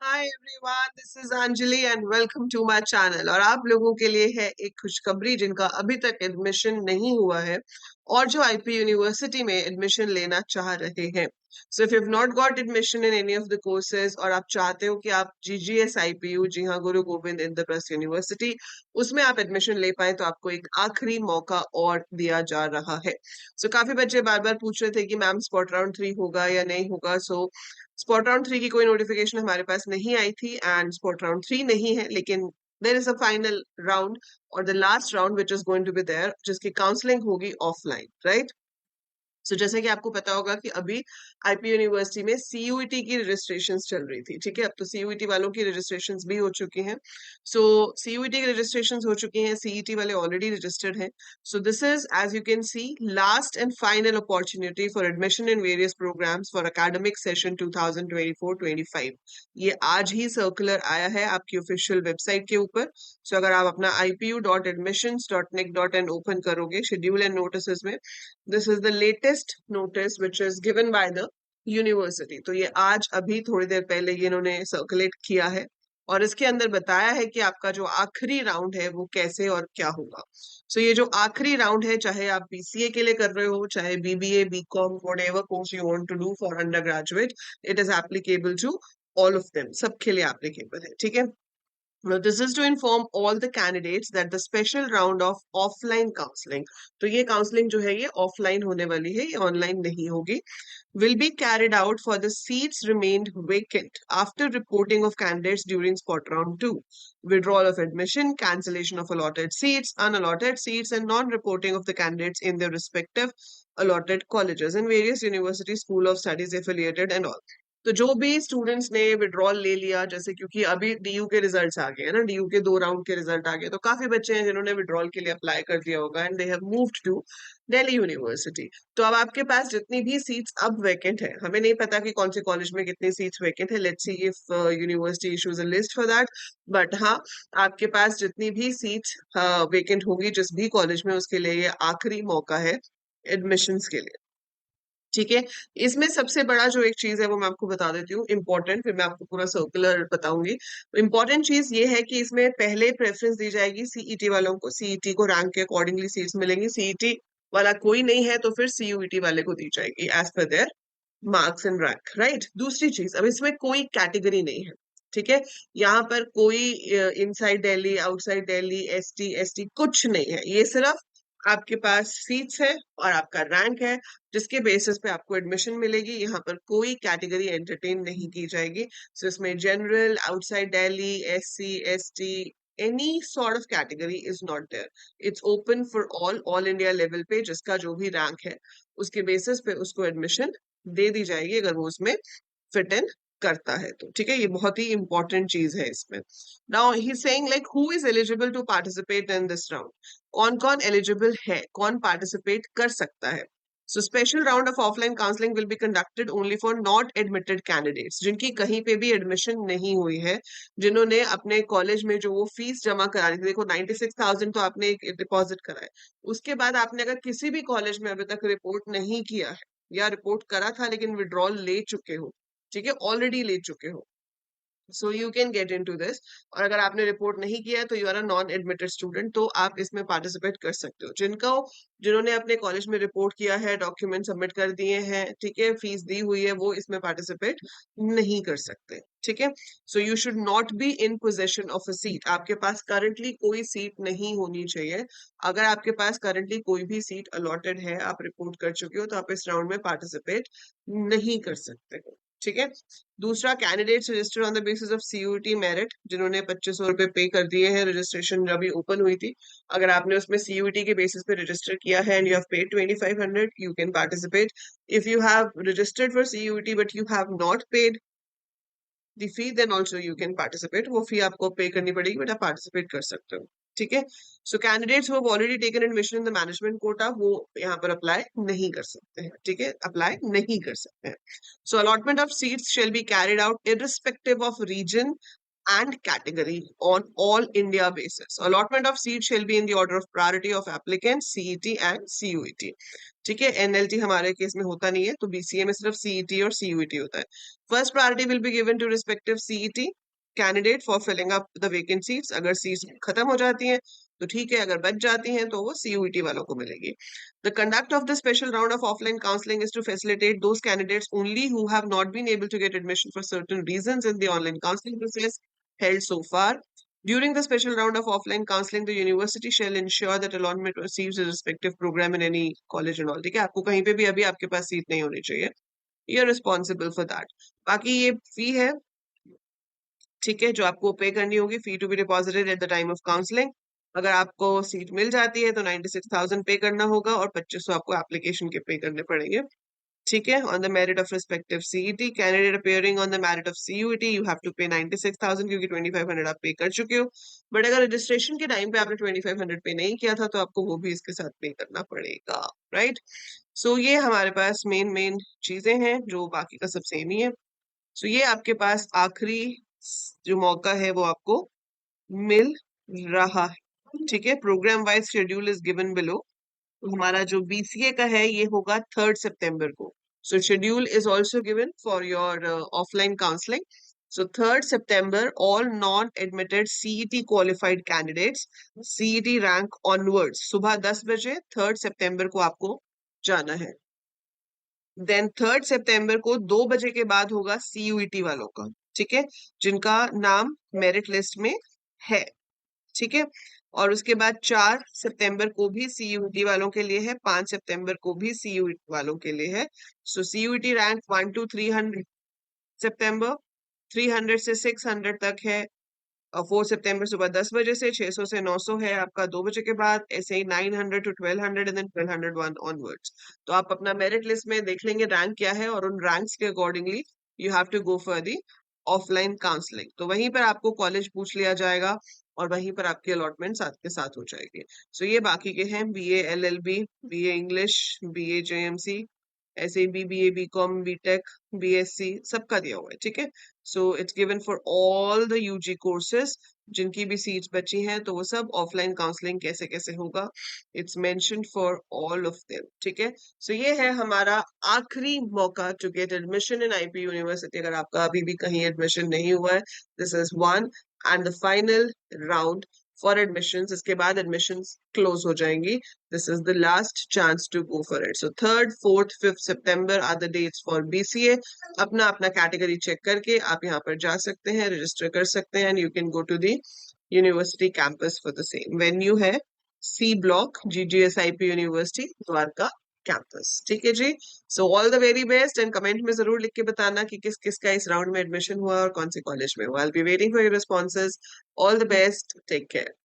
Hi everyone, this is Anjali and welcome to my channel. और आप लोगों के लिए है एक खुशखबरी जिनका अभी तक एडमिशन नहीं हुआ है और जो आईपी यूनिवर्सिटी में एडमिशन लेना चाह रहे हैं। So if you have not got admission in any of the courses और आप चाहते हो कि आप जीजीएस आईपीयू, जी हाँ, गुरु गोविंद इंद्रप्रस्थ यूनिवर्सिटी, उसमें आप एडमिशन ले पाए तो आपको एक आखिरी मौका और दिया जा रहा है। सो काफी बच्चे बार बार पूछ रहे थे कि मैम स्पॉट राउंड 3 होगा या नहीं होगा। सो स्पॉट राउंड 3 की कोई नोटिफिकेशन हमारे पास नहीं आई थी एंड स्पॉट राउंड 3 नहीं है, लेकिन there is a final round और the last round which is going to be there, जिसकी काउंसलिंग होगी ऑफलाइन, राइट। सो जैसे कि आपको पता होगा कि अभी आईपी यूनिवर्सिटी में सीयूईटी की रजिस्ट्रेशंस चल रही थी, ठीक है। अब तो सीयूईटी वालों की रजिस्ट्रेशंस भी हो चुकी हैं। सो सीयूईटी की रजिस्ट्रेशंस हो चुकी हैं, सीईटी वाले ऑलरेडी रजिस्टर्ड हैं। So this is, as you can see, last and final opportunity for admission in various programmes for academic session 2024-25। ये आज ही सर्कुलर आया है आपकी ऑफिशियल वेबसाइट के ऊपर। सो अगर आप अपना ipu.admissions.nic.in ओपन करोगे शेड्यूल एंड नोटिस में, this is the latest notice which is given by the university. तो ये आज अभी थोड़ी देर पहले ये इन्होंने सर्कुलेट किया है और इसके अंदर बताया है कि आपका जो आखिरी राउंड है वो कैसे और क्या होगा। सो ये जो आखिरी राउंड है, चाहे आप बीसीए के लिए कर रहे हो, चाहे BBA, BCom, whatever course you want to do for undergraduate, it is applicable to all of them, सबके लिए एप्लीकेबल है, ठीक है। Now, this is to inform all the candidates that the special round of offline counseling, तो ये counseling जो है ये offline होने वाली है, ये online नहीं होगी, will be carried out for the seats remained vacant after reporting of candidates during spot round 2. Withdrawal of admission, cancellation of allotted seats, unallotted seats, and non-reporting of the candidates in their respective allotted colleges and various university school of studies affiliated and all. तो जो भी students ने withdrawal ले लिया, जैसे क्योंकि अभी DU के रिजल्ट्स आ गए हैं ना, डीयू के 2 राउंड के रिजल्ट आ गए, तो काफी बच्चे हैं जिन्होंने विड्रॉल के लिए अप्लाई कर दिया होगा and they have moved to Delhi university. तो अब आपके पास जितनी भी सीट्स अब वैकेंट है, हमें नहीं पता कि कौन से कॉलेज में कितनी सीट्स वैकेंट है, let's see if university issues a list for that. But हाँ, आपके पास जितनी भी सीट्स वैकेंट होगी जिस भी कॉलेज में, उसके लिए ये आखिरी मौका है एडमिशन्स के लिए, ठीक है। इसमें सबसे बड़ा जो एक चीज है वो मैं आपको बता देती हूँ, इंपॉर्टेंट, फिर मैं आपको पूरा सर्कुलर बताऊंगी। इंपॉर्टेंट चीज ये है कि इसमें पहले प्रेफरेंस दी जाएगी सीईटी वालों को, सीईटी को रैंक के अकॉर्डिंगली सीट्स मिलेंगी। सीईटी वाला कोई नहीं है तो फिर सीयूईटी वाले को दी जाएगी as per their marks and rank, right. दूसरी चीज, अब इसमें कोई कैटेगरी नहीं है, ठीक है। यहाँ पर कोई inside Delhi, outside Delhi, ST, ST कुछ नहीं है, ये सिर्फ आपके पास सीट्स है और आपका रैंक है जिसके बेसिस पे आपको एडमिशन मिलेगी। यहाँ पर कोई कैटेगरी एंटरटेन नहीं की जाएगी। सो इसमें general, outside Delhi, SC, ST, any sort of category is not there. It's open for all India level पे जिसका जो भी रैंक है उसके बेसिस पे उसको एडमिशन दे दी जाएगी अगर वो उसमें फिट इन करता है तो, ठीक है। ये बहुत ही इंपॉर्टेंट चीज है इसमें। Now he saying like who is eligible to participate in this round, कौन कौन एलिजिबल है, कौन पार्टिसिपेट कर सकता है। So special round of offline counselling will be conducted only for not admitted candidates, जिनकी कहीं पे भी एडमिशन नहीं हुई है, जिन्होंने अपने कॉलेज में जो वो फीस जमा करानी थी, देखो 96,000 तो आपने एक डिपॉजिट कराया, उसके बाद आपने अगर किसी भी कॉलेज में अभी तक रिपोर्ट नहीं किया है या रिपोर्ट करा था लेकिन विड्रॉल ले चुके हो, ठीक है, ऑलरेडी ले चुके हो, so you can get into this. और अगर आपने रिपोर्ट नहीं किया है तो you are a non admitted student, तो आप इसमें पार्टिसिपेट कर सकते हो। जिन्होंने अपने कॉलेज में रिपोर्ट किया है, डॉक्यूमेंट सबमिट कर दिए हैं, ठीक है, फीस दी हुई है, वो इसमें पार्टिसिपेट नहीं कर सकते, ठीक है। So you should not be in possession of a seat, आपके पास करंटली कोई सीट नहीं होनी चाहिए। अगर आपके पास करंटली कोई भी सीट अलॉटेड है, आप रिपोर्ट कर चुके हो, तो आप इस राउंड में पार्टिसिपेट नहीं कर सकते हो, ठीक है। दूसरा, candidates registered on the basis of CUET merit, जिन्होंने 2500 रुपए पे कर दिए हैं, रजिस्ट्रेशन अभी ओपन हुई थी, अगर आपने उसमें सीयूटी के बेसिस पे रजिस्टर किया है and you have paid 2500, you can participate. If you have registered for CUET but you have not paid the fee, then also you can participate. वो फी आपको पे करनी पड़ेगी बट आप participate कर सकते हो, ठीक है। So candidates who have already taken admission in the management quota, वो यहाँ पर अप्लाई नहीं कर सकते हैं, ठीक है, अप्लाई नहीं कर सकते हैं। So allotment of seats shall be carried out irrespective of region and category on all India basis. Allotment of seats shall be in the order of priority of applicants, CET and CUET. ठीक है, NLT हमारे case में होता नहीं है, तो BCA में सिर्फ सीईटी और सीयूईटी होता है। First priority will be given to respective CET candidate for filling up the vacant seats. अगर सीट्स खत्म हो जाती हैं तो ठीक है, अगर बच जाती हैं तो वो सीयूईटी वालों को मिलेगी। The conduct of the special round of offline counselling is to facilitate those candidates only who have not been able to get admission for certain reasons in the online counselling process held so far. During the special round of offline counseling, the university shall ensure that allotment receives a respective program in any college and all. ठीक है, आपको कहीं पे भी अभी आपके पास seat नहीं होनी चाहिए, you are responsible for that. बाकी ये फी है, ठीक है, जो आपको पे करनी होगी, fee to be deposited at the time of counselling. अगर आपको सीट मिल जाती है तो 96,000 पे करना होगा और 2500 आपको एप्लीकेशन के पे करने पड़ेंगे। ठीक है, on the merit of respective CET candidate appearing on the merit of CUET you have to pay 96,000 क्योंकि 2500 आप पे कर चुके हो। बट अगर रजिस्ट्रेशन के टाइम पे आपने 2500 पे नहीं किया था तो आपको वो भी इसके साथ पे करना पड़ेगा, राइट। सो ये हमारे पास मेन मेन चीजें हैं, जो बाकी का सब सेम ही है। सो ये आपके पास आखिरी जो मौका है वो आपको मिल रहा है, ठीक है। Programme wise schedule is given below. तो हमारा जो बीसीए का है ये होगा 3 सितंबर को। सो schedule is also given for your offline counselling. So 3 September all non admitted CET qualified candidates CET rank onwards सुबह 10 बजे 3 सितंबर को आपको जाना है। देन 3 सितंबर को 2 बजे के बाद होगा सीयूईटी वालों का, ठीक है, जिनका नाम मेरिट लिस्ट में है, ठीक है। और उसके बाद 4 सितंबर को भी सीयूईटी वालों के लिए है, 5 सितंबर को भी सीयूईटी वालों के लिए है। सो सीयूईटी रैंक 1 to 300 सितंबर, 300 से 600 तक है 4 सितंबर सुबह 10 बजे से, 600 से 900 है आपका 2 बजे के बाद, ऐसे ही 900 to 1200 एंड देन 1201 ऑनवर्ड्स। तो आप अपना मेरिट लिस्ट में देख लेंगे रैंक क्या है और उन रैंक्स के accordingly you have to go for the offline counselling. तो वहीं पर आपको कॉलेज पूछ लिया जाएगा और वहीं पर आपकी अलॉटमेंट साथ के साथ हो जाएगी। सो ये बाकी के हैं BA LLB, BA English, BA JMC, ऐसे ही बीए बीकॉम, बीटेक, बीएससी सबका दिया हुआ है, ठीक है। So it's given for all the UG courses. जिनकी भी सीट्स बची हैं तो वो सब ऑफलाइन काउंसलिंग कैसे कैसे होगा, it's mentioned for all of them, ठीक है। सो ये है हमारा आखिरी मौका to get admission in IP university. अगर आपका अभी भी कहीं एडमिशन नहीं हुआ है, this is one and the final round for admissions. इसके बाद एडमिशंस क्लोज हो जाएंगी। This is the last chance to go for it. So 3rd, 4th, 5th September are the dates for BCA. अपना अपना कैटेगरी चेक करके आप यहाँ पर जा सकते हैं, रजिस्टर कर सकते हैं and you can go to the university campus for the same. Venue है C block, GGSIP university Dwarka campus, ठीक है जी। So all the very best and comment में जरूर लिख के बताना कि किस किस का इस राउंड में एडमिशन हुआ और कौन से कॉलेज में हुआ। I will be waiting for your responses. All the best, take care.